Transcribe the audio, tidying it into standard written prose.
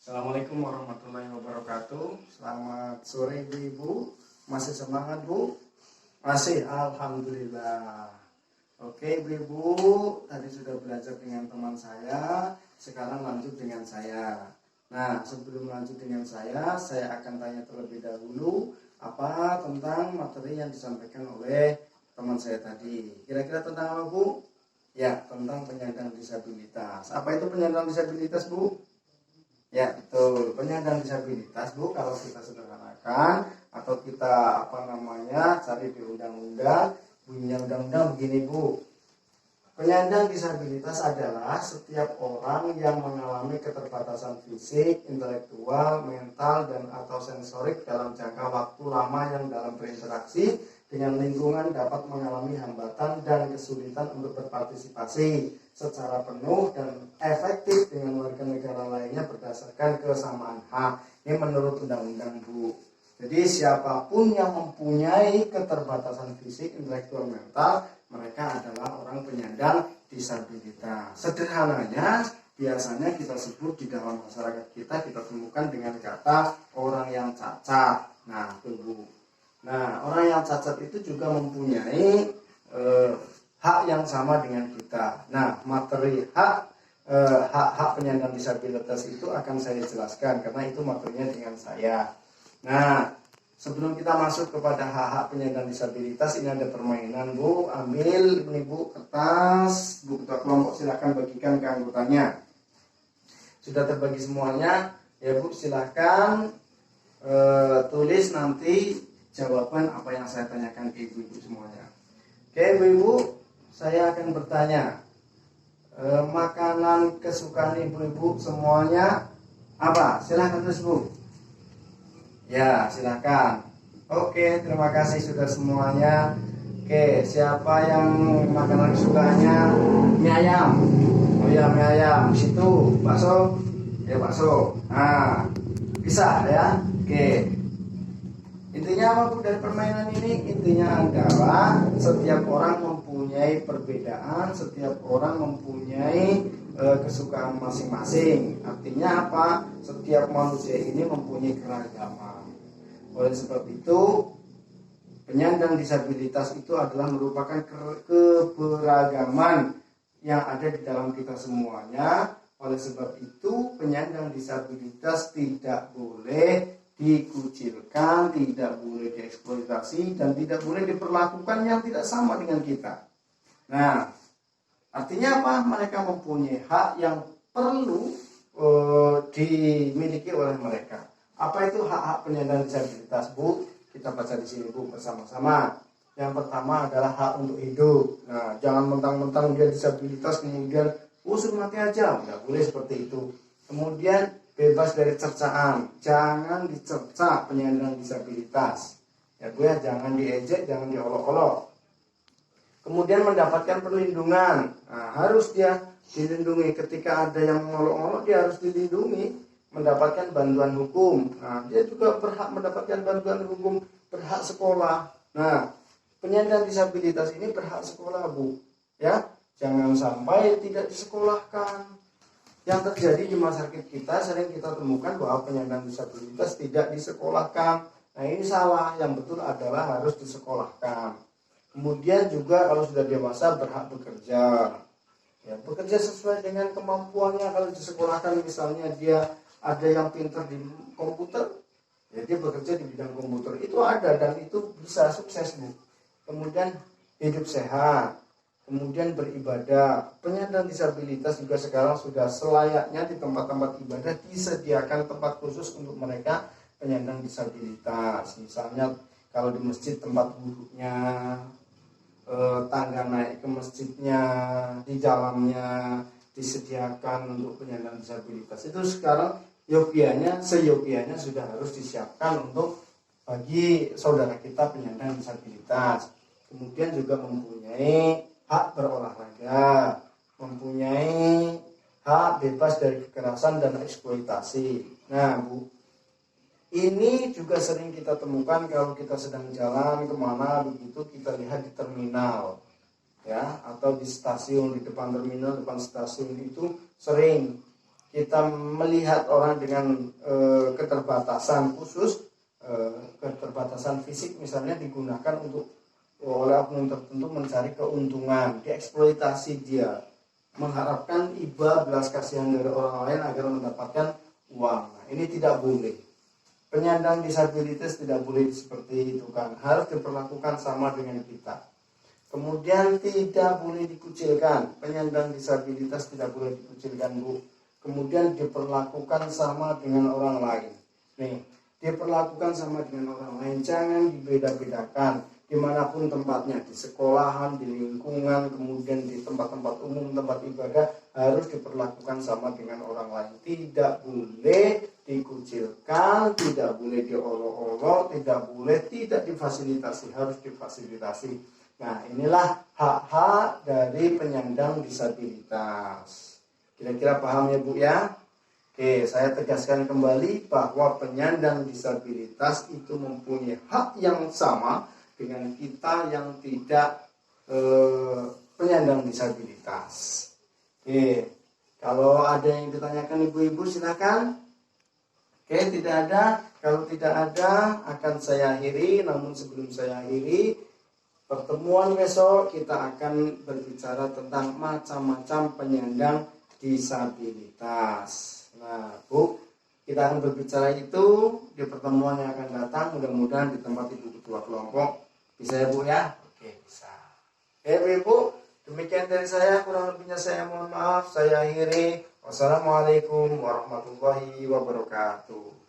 Assalamualaikum warahmatullahi wabarakatuh. Selamat sore Ibu. Masih semangat Bu? Masih, alhamdulillah. Oke Ibu, tadi sudah belajar dengan teman saya. Sekarang lanjut dengan saya. Nah, sebelum lanjut dengan saya akan tanya terlebih dahulu apa tentang materi yang disampaikan oleh teman saya tadi. Kira-kira tentang apa Bu? Ya, tentang penyandang disabilitas. Apa itu penyandang disabilitas Bu? Ya betul, penyandang disabilitas Bu, kalau kita sederhanakan atau kita cari di undang-undang, bunyinya undang-undang begini Bu. Penyandang disabilitas adalah setiap orang yang mengalami keterbatasan fisik, intelektual, mental, dan atau sensorik dalam jangka waktu lama yang dalam berinteraksi dengan lingkungan dapat mengalami hambatan dan kesulitan untuk berpartisipasi secara penuh dan efektif dengan warga negara lainnya berdasarkan kesamaan hak. Ini menurut undang-undang Bu. Jadi siapapun yang mempunyai keterbatasan fisik, intelektual, mental, mereka adalah orang penyandang disabilitas. Sederhananya, biasanya kita sebut di dalam masyarakat kita temukan dengan kata orang yang cacat. Nah, itu Bu. Nah, orang yang cacat itu juga mempunyai hak yang sama dengan kita. Nah, materi hak penyandang disabilitas itu akan saya jelaskan karena itu materinya dengan saya. Nah, sebelum kita masuk kepada hak-hak penyandang disabilitas, ini ada permainan Bu. Ambil ini Bu kertas, Bu ketua kelompok silakan bagikan ke anggotanya. Sudah terbagi semuanya, ya Bu silakan tulis nanti jawaban apa yang saya tanyakan ke ibu-ibu semuanya. Oke ibu-ibu, saya akan bertanya, makanan kesukaan ibu-ibu semuanya apa? Silahkan tulis Bu. Ya silahkan. Oke, terima kasih sudah semuanya. Oke, siapa yang makanan kesukaannya mie ayam? Oh ya, mie ayam. Situ bakso? Ya bakso. Nah, bisa ya. Oke. Intinya apa Bu dari permainan ini? Intinya adalah setiap orang mempunyai perbedaan, setiap orang mempunyai kesukaan masing-masing. Artinya apa? Setiap manusia ini mempunyai keragaman. Oleh sebab itu, penyandang disabilitas itu adalah merupakan keberagaman yang ada di dalam kita semuanya. Oleh sebab itu, penyandang disabilitas tidak boleh dikucilkan, tidak boleh dieksploitasi, dan tidak boleh diperlakukan yang tidak sama dengan kita. Nah, artinya apa? Mereka mempunyai hak yang perlu dimiliki oleh mereka. Apa itu hak-hak penyandang disabilitas Bu? Kita baca di sini Bu bersama-sama. Yang pertama adalah hak untuk hidup. Nah, jangan mentang-mentang dia disabilitas kemudian suruh mati aja, nggak boleh seperti itu. Kemudian bebas dari cercaan, jangan dicerca penyandang disabilitas. Ya Bu ya, jangan diejek, jangan diolok-olok. Kemudian mendapatkan perlindungan. Nah, harus dia dilindungi. Ketika ada yang mengolok-olok, dia harus dilindungi. Mendapatkan bantuan hukum. Nah, dia juga berhak mendapatkan bantuan hukum, berhak sekolah. Nah, penyandang disabilitas ini berhak sekolah Bu. Ya, jangan sampai tidak disekolahkan. Yang terjadi di masyarakat kita sering kita temukan bahwa penyandang disabilitas tidak disekolahkan. Nah, ini salah. Yang betul adalah harus disekolahkan. Kemudian juga kalau sudah dewasa berhak bekerja. Ya, bekerja sesuai dengan kemampuannya. Kalau disekolahkan misalnya dia ada yang pintar di komputer, ya dia bekerja di bidang komputer. Itu ada dan itu bisa sukses Bu. Kemudian hidup sehat. Kemudian beribadah. Penyandang disabilitas juga sekarang sudah selayaknya di tempat-tempat ibadah disediakan tempat khusus untuk mereka penyandang disabilitas. Misalnya kalau di masjid tempat duduknya, tangga naik ke masjidnya, di jalannya disediakan untuk penyandang disabilitas. Itu sekarang seyogianya sudah harus disiapkan untuk bagi saudara kita penyandang disabilitas. Kemudian juga mempunyai hak berolahraga, mempunyai hak bebas dari kekerasan dan eksploitasi. Nah Bu, ini juga sering kita temukan kalau kita sedang jalan kemana begitu, kita lihat di terminal ya, atau di stasiun, di depan terminal, depan stasiun itu sering kita melihat orang dengan keterbatasan khusus, keterbatasan fisik misalnya digunakan untuk oleh oknum tertentu mencari keuntungan, dieksploitasi dia, mengharapkan iba belas kasihan dari orang lain agar mendapatkan uang. Nah, ini tidak boleh. Penyandang disabilitas tidak boleh seperti itu kan, harus diperlakukan sama dengan kita. Kemudian tidak boleh dikucilkan, penyandang disabilitas tidak boleh dikucilkan, Bu. Kemudian diperlakukan sama dengan orang lain. Nih, diperlakukan sama dengan orang lain, jangan dibeda-bedakan dimanapun tempatnya, di sekolahan, di lingkungan, kemudian di tempat-tempat umum, tempat ibadah, harus diperlakukan sama dengan orang lain. Tidak boleh dikucilkan, tidak boleh diolok-olok, tidak boleh tidak difasilitasi, harus difasilitasi. Nah, inilah hak-hak dari penyandang disabilitas. Kira-kira paham ya Bu ya? Oke, saya tegaskan kembali bahwa penyandang disabilitas itu mempunyai hak yang sama dengan kita yang tidak penyandang disabilitas. Oke, kalau ada yang ditanyakan ibu-ibu silakan. Oke, tidak ada. Kalau tidak ada akan saya akhiri. Namun sebelum saya akhiri, pertemuan besok kita akan berbicara tentang macam-macam penyandang disabilitas. Nah, Bu, kita akan berbicara itu di pertemuan yang akan datang. Mudah-mudahan di tempat Ibu Ketua Kelompok. Bisa ya Bu ya? Oke, bisa. Oke Bu, demikian dari saya. Kurang lebihnya saya mohon maaf. Saya akhiri. Wassalamualaikum warahmatullahi wabarakatuh.